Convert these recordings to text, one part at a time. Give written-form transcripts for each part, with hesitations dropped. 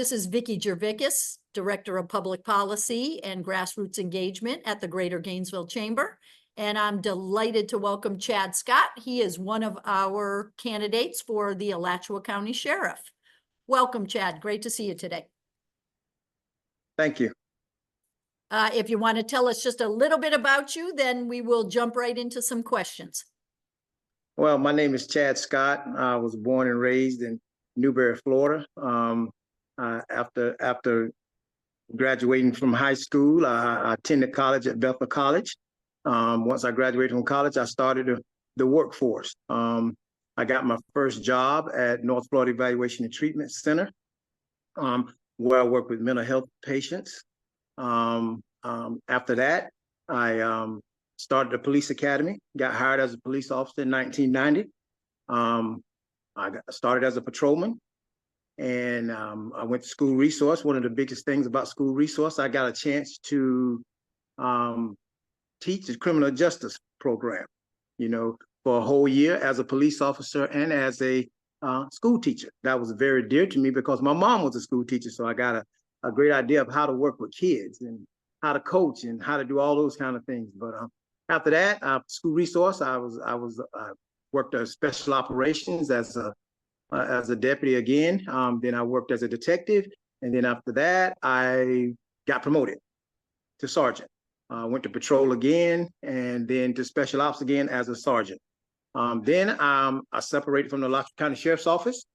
this is Vicki Jervickas, Director of Public Policy and Grassroots Engagement at the Greater Gainesville Chamber. And I'm delighted to welcome Chad Scott. He is one of our candidates for the Alachua County Sheriff. Welcome, Chad. Great to see you today. Thank you. If you want to tell us just a little bit about you, then we will jump right into some questions. Well, my name is Chad Scott. I was born and raised in Newberry, Florida. After graduating from high school, I attended college at Bethel College. Once I graduated from college, I started the workforce. I got my first job at North Florida Evaluation and Treatment Center, where I worked with mental health patients. After that, I started the police academy, got hired as a police officer in 1990. I started as a patrolman, and I went to school resource. One of the biggest things about school resource, I got a chance to teach the criminal justice program, for a whole year as a police officer and as a school teacher. That was very dear to me because my mom was a school teacher, so I got a great idea of how to work with kids and how to coach and how to do all those kind of things. But after that, school resource, I worked as special operations as a deputy again. Then I worked as a detective, and then after that, I got promoted to sergeant. Went to patrol again, and then to special ops again as a sergeant. Then I separated from the Alachua County Sheriff's Office,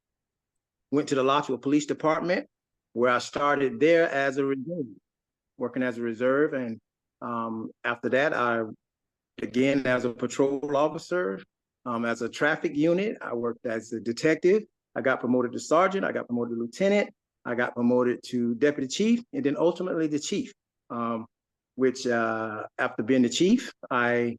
went to the Alachua Police Department, where I started there as a reserve, working as a reserve. And after that, I again as a patrol officer, as a traffic unit. I worked as a detective. I got promoted to sergeant. I got promoted to lieutenant. I got promoted to deputy chief, and then ultimately the chief. Which after being the chief, I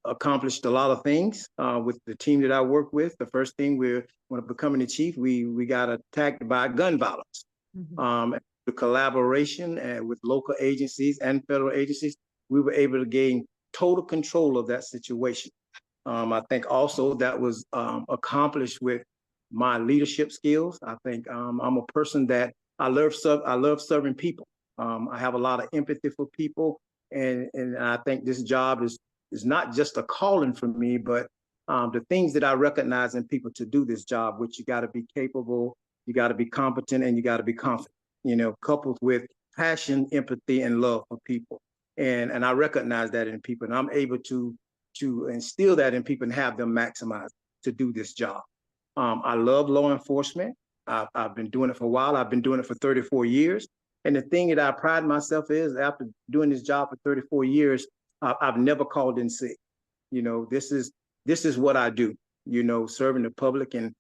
accomplished a lot of things with the team that I work with. The first thing, when becoming the chief, we got attacked by gun violence. Mm-hmm. The collaboration with local agencies and federal agencies, we were able to gain total control of that situation. I think also that was accomplished with my leadership skills. I think I'm a person that I love serving people. I have a lot of empathy for people, and I think this job is not just a calling for me, but the things that I recognize in people to do this job, which you got to be capable, you got to be competent, and you got to be confident, coupled with passion, empathy, and love for people. And I recognize that in people, and I'm able to instill that in people and have them maximize to do this job. I love law enforcement. I've been doing it for a while. I've been doing it for 34 years. And the thing that I pride myself is, after doing this job for 34 years, I've never called in sick. This is what I do, serving the public. And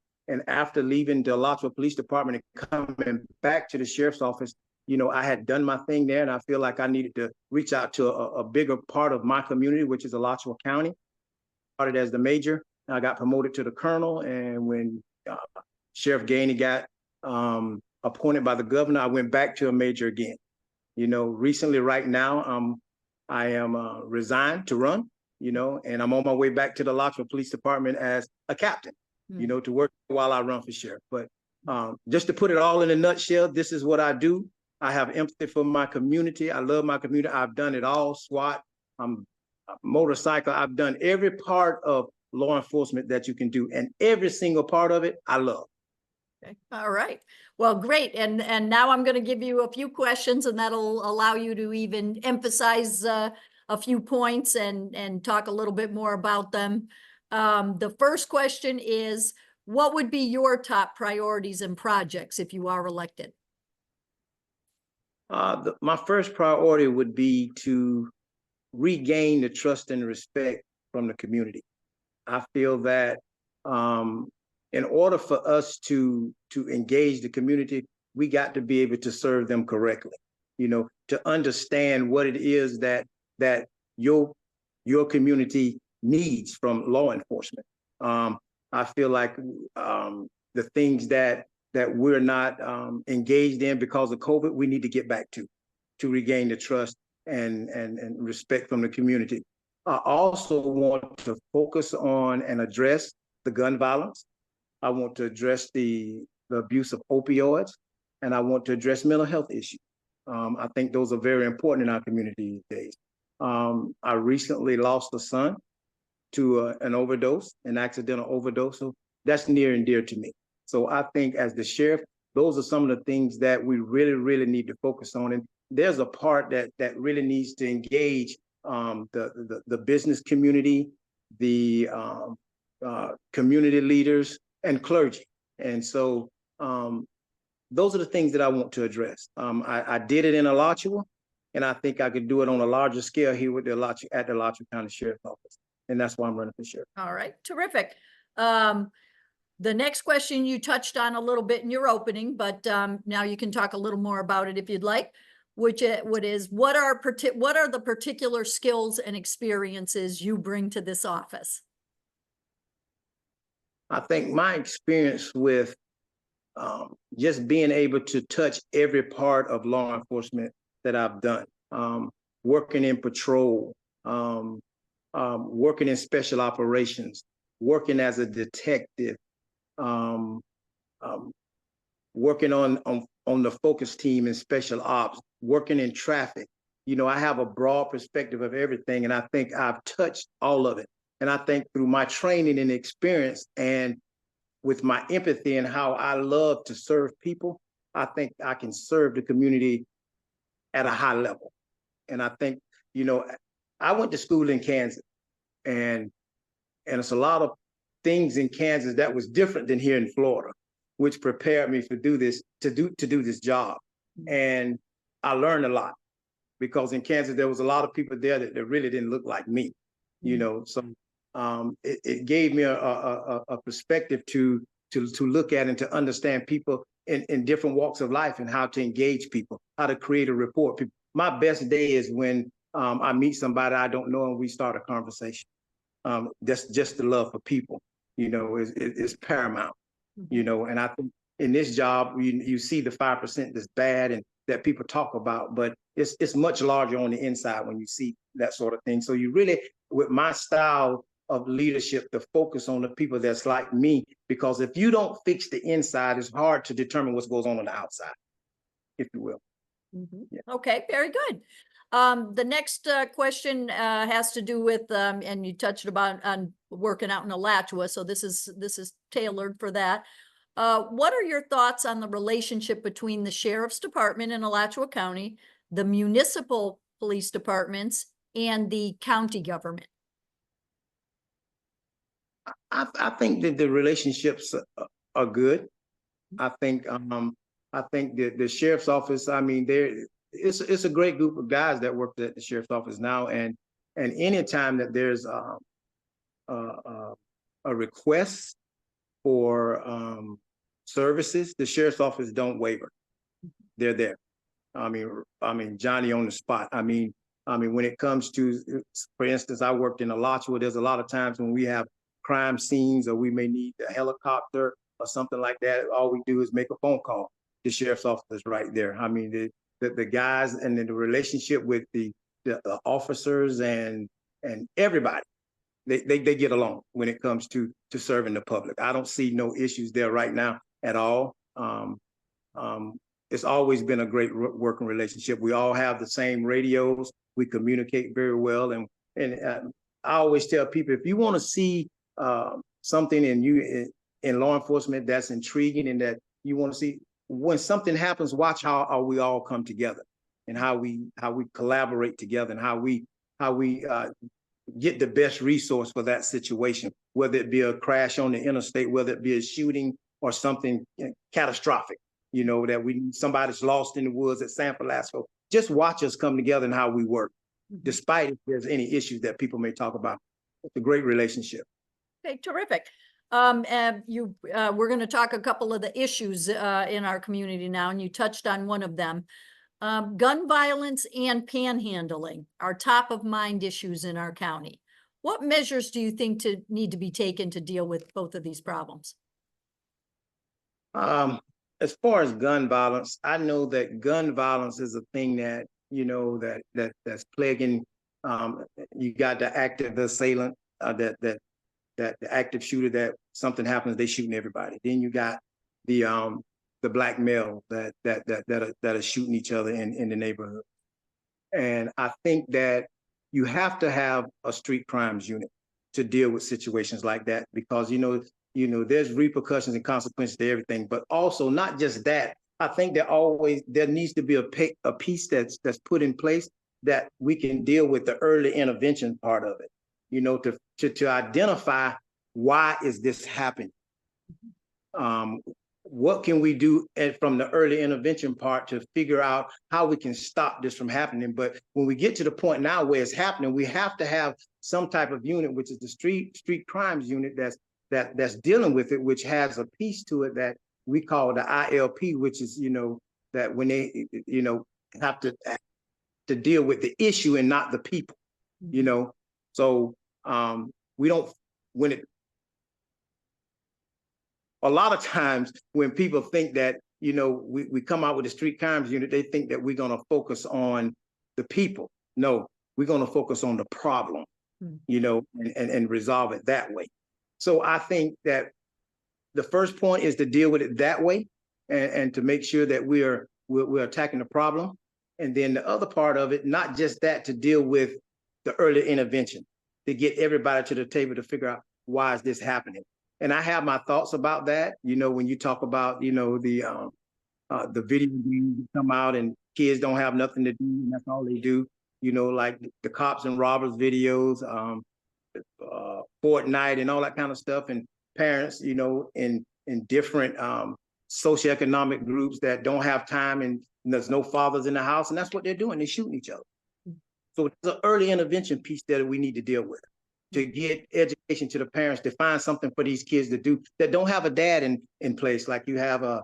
after leaving the Alachua Police Department and coming back to the sheriff's office, I had done my thing there, and I feel like I needed to reach out to a bigger part of my community, which is Alachua County. Started as the major. I got promoted to the colonel, and when Sheriff Gainey got appointed by the governor, I went back to a major again. Recently, right now, I am resigned to run, and I'm on my way back to the Alachua Police Department as a captain, to work while I run for sheriff. But just to put it all in a nutshell, this is what I do. I have empathy for my community. I love my community. I've done it all, SWAT, motorcycle. I've done every part of law enforcement that you can do, and every single part of it, I love. Okay. All right. Well, great. And now I'm going to give you a few questions, and that'll allow you to even emphasize a few points and talk a little bit more about them. The first question is, what would be your top priorities and projects if you are elected? My first priority would be to regain the trust and respect from the community. I feel that in order for us to engage the community, we got to be able to serve them correctly, to understand what it is that your community needs from law enforcement. I feel like the things that we're not engaged in because of COVID, we need to get back to regain the trust and respect from the community. I also want to focus on and address the gun violence. I want to address the abuse of opioids. and I want to address mental health issues. I think those are very important in our community these days. I recently lost a son to an overdose, an accidental overdose. So that's near and dear to me. So I think as the sheriff, those are some of the things that we really, really need to focus on. And there's a part that really needs to engage the business community, the community leaders, and clergy. And so those are the things that I want to address. I did it in Alachua, and I think I could do it on a larger scale here with at the Alachua County Sheriff's Office. And that's why I'm running for sheriff. All right, terrific. The next question you touched on a little bit in your opening, but now you can talk a little more about it if you'd like, what are the particular skills and experiences you bring to this office? I think my experience with just being able to touch every part of law enforcement that I've done, working in patrol, working in special operations, working as a detective, working on the focus team in special ops, working in traffic. You know, I have a broad perspective of everything, and I think I've touched all of it. And I think through my training and experience and with my empathy and how I love to serve people, I think I can serve the community at a high level. And I think, you know, I went to school in Kansas, and it's a lot of things in Kansas that was different than here in Florida, which prepared me to do this job. And I learned a lot because in Kansas there was a lot of people there that really didn't look like me, you know. So it gave me a perspective to look at and to understand people in different walks of life and how to engage people, how to create a rapport. My best day is when I meet somebody I don't know and we start a conversation. That's just the love for people, you know, is paramount, you know. And I think in this job, you see the 5% that's bad and that people talk about, but it's much larger on the inside when you see that sort of thing. So you really, with my style of leadership, to focus on the people that's like me, because if you don't fix the inside, it's hard to determine what goes on the outside, if you will. Yeah. Okay, very good. The next question has to do with, and you touched about on working out in Alachua, so this is tailored for that. What are your thoughts on the relationship between the Sheriff's Department in Alachua County, the municipal police departments, and the county government? I think that the relationships are good. I think the sheriff's office, I mean, it's a great group of guys that work at the sheriff's office now, and anytime that there's a request for services, the sheriff's office don't waver. They're there. I mean Johnny on the spot. I mean when it comes to, for instance, I worked in Alachua. There's a lot of times when we have crime scenes or we may need a helicopter or something like that. All we do is make a phone call. The sheriff's office is right there. I mean the guys and the relationship with the officers and everybody, they get along when it comes to serving the public. I don't see no issues there right now at all. It's always been a great working relationship. We all have the same radios. We communicate very well. And I always tell people, if you want to see something in law enforcement that's intriguing and that you want to see, when something happens, watch how we all come together and how we collaborate together and how we get the best resource for that situation, whether it be a crash on the interstate, whether it be a shooting or something catastrophic, you know, that somebody's lost in the woods at San Francisco. Just watch us come together and how we work, despite if there's any issues that people may talk about. It's a great relationship. Okay, terrific. And we're going to talk a couple of the issues in our community now, and you touched on one of them. Gun violence and panhandling are top of mind issues in our county. What measures do you think need to be taken to deal with both of these problems? As far as gun violence, I know that gun violence is a thing that, you know, that's plaguing. You got the active assailant, the active shooter, that something happens, they shooting everybody. Then you got the the black male that are shooting each other in the neighborhood. And I think that you have to have a street crimes unit to deal with situations like that, because there's repercussions and consequences to everything. But also not just that. I think there needs to be a piece that's put in place that we can deal with the early intervention part of it. To identify why is this happening. What can we do from the early intervention part to figure out how we can stop this from happening? But when we get to the point now where it's happening, we have to have some type of unit, which is the street crimes unit that's dealing with it, which has a piece to it that we call the ILP, which is, that when they, have to deal with the issue and not the people, So we don't, a lot of times when people think that, we come out with a street crimes unit, they think that we're going to focus on the people. No, we're going to focus on the problem, and resolve it that way. So I think that the first point is to deal with it that way, and to make sure that we're attacking the problem. And then the other part of it, not just that, to deal with the early intervention, to get everybody to the table to figure out why is this happening. And I have my thoughts about that. When you talk about, the video games that come out and kids don't have nothing to do, and that's all they do, like the cops and robbers videos, Fortnite and all that kind of stuff. And parents, in different socioeconomic groups that don't have time, and there's no fathers in the house, and that's what they're doing. They're shooting each other. So it's an early intervention piece that we need to deal with, to get education to the parents, to find something for these kids to do that don't have a dad in place. Like you have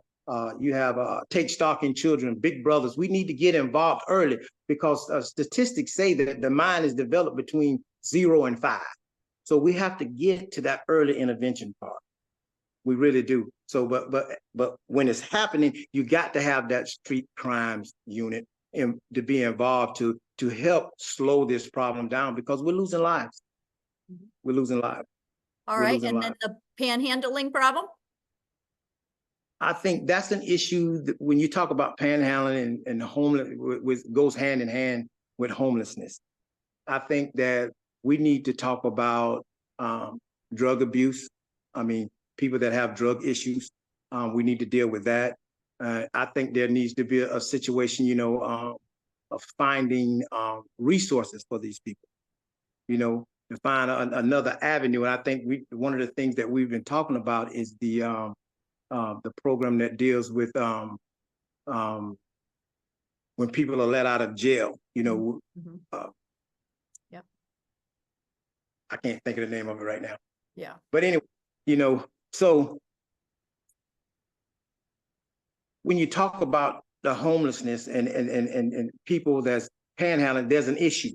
take stock in children, big brothers. We need to get involved early, because statistics say that the mind is developed between 0 and 5. So we have to get to that early intervention part. We really do. So, but when it's happening, you got to have that street crimes unit to be involved to help slow this problem down, because we're losing lives. We're losing lives. All right, and then the panhandling problem? I think that's an issue that when you talk about panhandling and homeless, goes hand in hand with homelessness. I think that we need to talk about drug abuse. I mean, people that have drug issues, we need to deal with that. I think there needs to be a situation, of finding resources for these people, to find another avenue. And I think one of the things that we've been talking about is the program that deals with when people are let out of jail. Yep. I can't think of the name of it right now. Yeah. But anyway, so when you talk about the homelessness and people that's panhandling, there's an issue.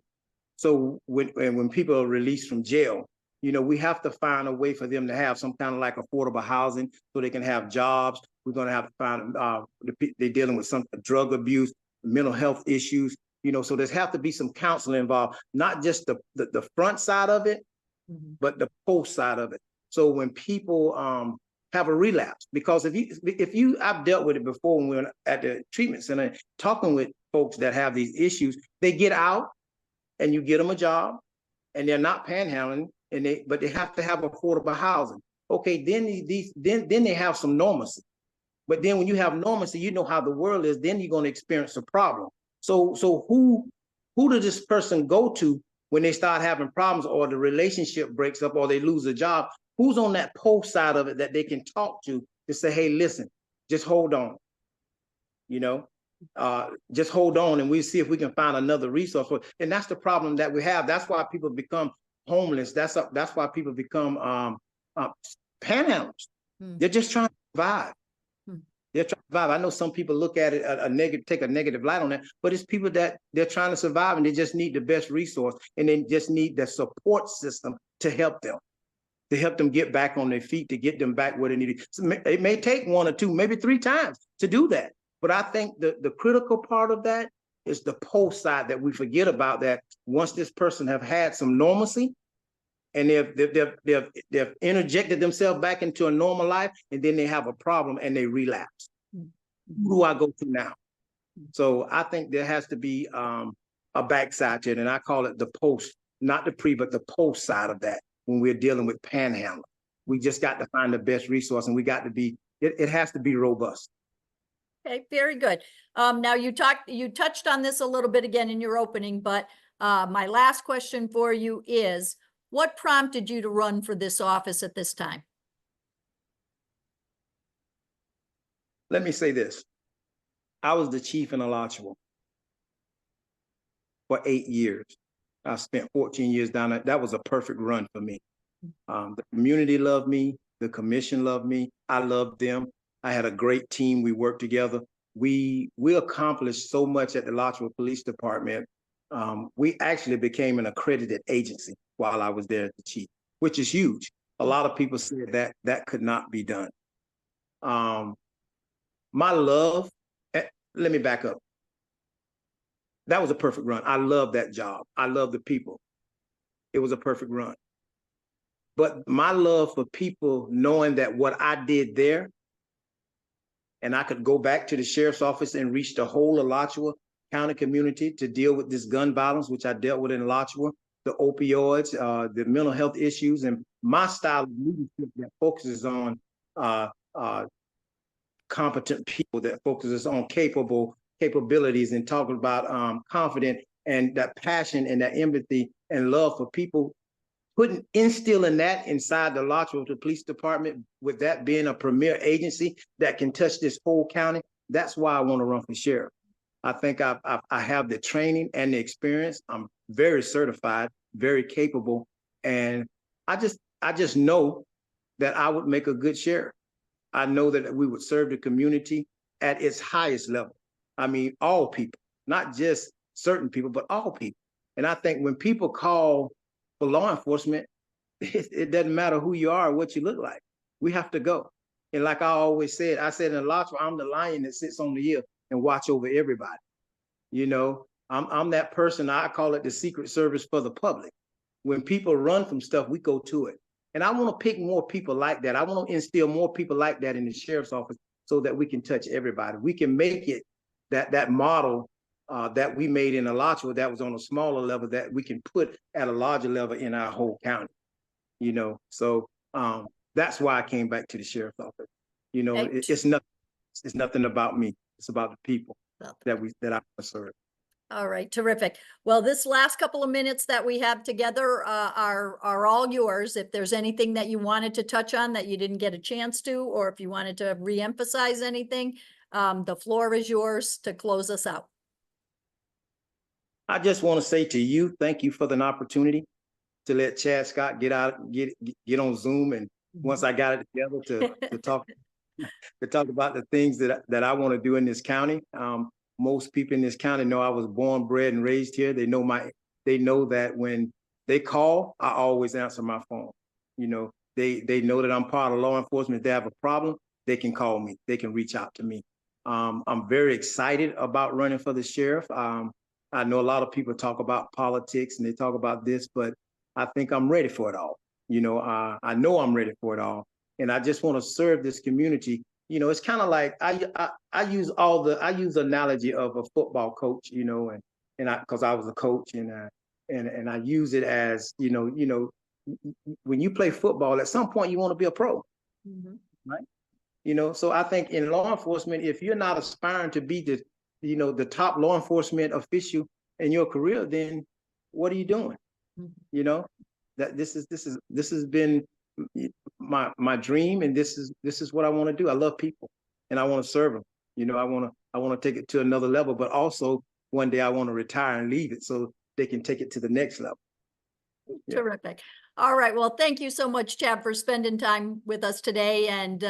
So when people are released from jail, we have to find a way for them to have some kind of like affordable housing so they can have jobs. We're going to have to find, they're dealing with some drug abuse, mental health issues, so there's have to be some counseling involved, not just the front side of it, but the post side of it. So when people have a relapse, because I've dealt with it before when we were at the treatment center, talking with folks that have these issues, they get out and you get them a job and they're not panhandling, but they have to have affordable housing. Okay, then they have some normalcy. But then when you have normalcy, you know how the world is, then you're going to experience a problem. So who does this person go to when they start having problems, or the relationship breaks up, or they lose a job? Who's on that post side of it that they can talk to say, hey, listen, just hold on, just hold on, and we'll see if we can find another resource. And that's the problem that we have. That's why people become homeless. That's why people become panhandlers. They're just trying to survive. They're trying to survive. I know some people look at it take a negative light on that, but it's people that they're trying to survive, and they just need the best resource, and they just need the support system to help them get back on their feet, to get them back where they need it. So it may take 1 or 2, maybe 3 times to do that. But I think the critical part of that is the post side that we forget about, that once this person have had some normalcy, and they've interjected themselves back into a normal life, and then they have a problem and they relapse. Who do I go to now? So I think there has to be a backside to it, and I call it the post, not the pre, but the post side of that when we're dealing with panhandling. We just got to find the best resource, and we got to be, it has to be robust. Okay, very good. Now you touched on this a little bit again in your opening, but my last question for you is, what prompted you to run for this office at this time? Let me say this. I was the chief in Alachua for 8 years. I spent 14 years down there. That was a perfect run for me. The community loved me. The commission loved me. I loved them. I had a great team. We worked together. We accomplished so much at the Alachua Police Department. We actually became an accredited agency while I was there as the chief, which is huge. A lot of people said that that could not be done. My love, let me back up. That was a perfect run. I love that job. I love the people. It was a perfect run. But my love for people, knowing that what I did there, and I could go back to the sheriff's office and reach the whole Alachua County community to deal with this gun violence, which I dealt with in Alachua, the opioids, the mental health issues, and my style of leadership that focuses on competent people, that focuses on capabilities, and talking about confident, and that passion and that empathy and love for people, instilling that inside the Alachua Police Department, with that being a premier agency that can touch this whole county. That's why I want to run for sheriff. I think I have the training and the experience. I'm very certified, very capable, and I just know that I would make a good sheriff. I know that we would serve the community at its highest level. I mean, all people, not just certain people, but all people. And I think when people call for law enforcement, it doesn't matter who you are or what you look like. We have to go. And like I always said, I said in Alachua, I'm the lion that sits on the hill and watch over everybody. You know, I'm that person. I call it the Secret Service for the public. When people run from stuff, we go to it. And I want to pick more people like that. I want to instill more people like that in the sheriff's office so that we can touch everybody. We can make it that model that we made in Alachua that was on a smaller level that we can put at a larger level in our whole county. You know, so that's why I came back to the sheriff's office. You know, it's nothing about me. It's about the people that I serve. All right, terrific. Well, this last couple of minutes that we have together are all yours. If there's anything that you wanted to touch on that you didn't get a chance to, or if you wanted to reemphasize anything, the floor is yours to close us out. I just want to say to you, thank you for the opportunity to let Chad Scott get on Zoom, and once I got it together to talk about the things that I want to do in this county. Most people in this county know I was born, bred, and raised here. They know that when they call, I always answer my phone. You know, they know that I'm part of law enforcement. If they have a problem, they can call me. They can reach out to me. I'm very excited about running for the sheriff. I know a lot of people talk about politics and they talk about this, but I think I'm ready for it all. You know, I know I'm ready for it all. And I just want to serve this community. You know, it's kind of like I use the analogy of a football coach, you know, because I was a coach, and I use it as, you know, when you play football, at some point you want to be a pro, right? You know, so I think in law enforcement, if you're not aspiring to be the top law enforcement official in your career, then what are you doing? You know, that this has been my dream, and this is what I want to do. I love people, and I want to serve them. You know, I want to take it to another level, but also one day I want to retire and leave it so they can take it to the next level. Yeah. Terrific. All right. Well, thank you so much, Chad, for spending time with us today. And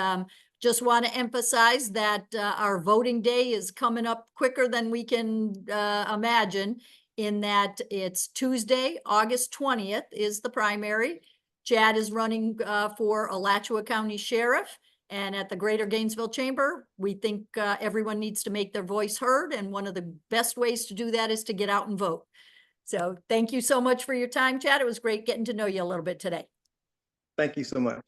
just want to emphasize that our voting day is coming up quicker than we can imagine, in that it's Tuesday, August 20th is the primary. Chad is running for Alachua County Sheriff, and at the Greater Gainesville Chamber, we think everyone needs to make their voice heard, and one of the best ways to do that is to get out and vote. So thank you so much for your time, Chad. It was great getting to know you a little bit today. Thank you so much.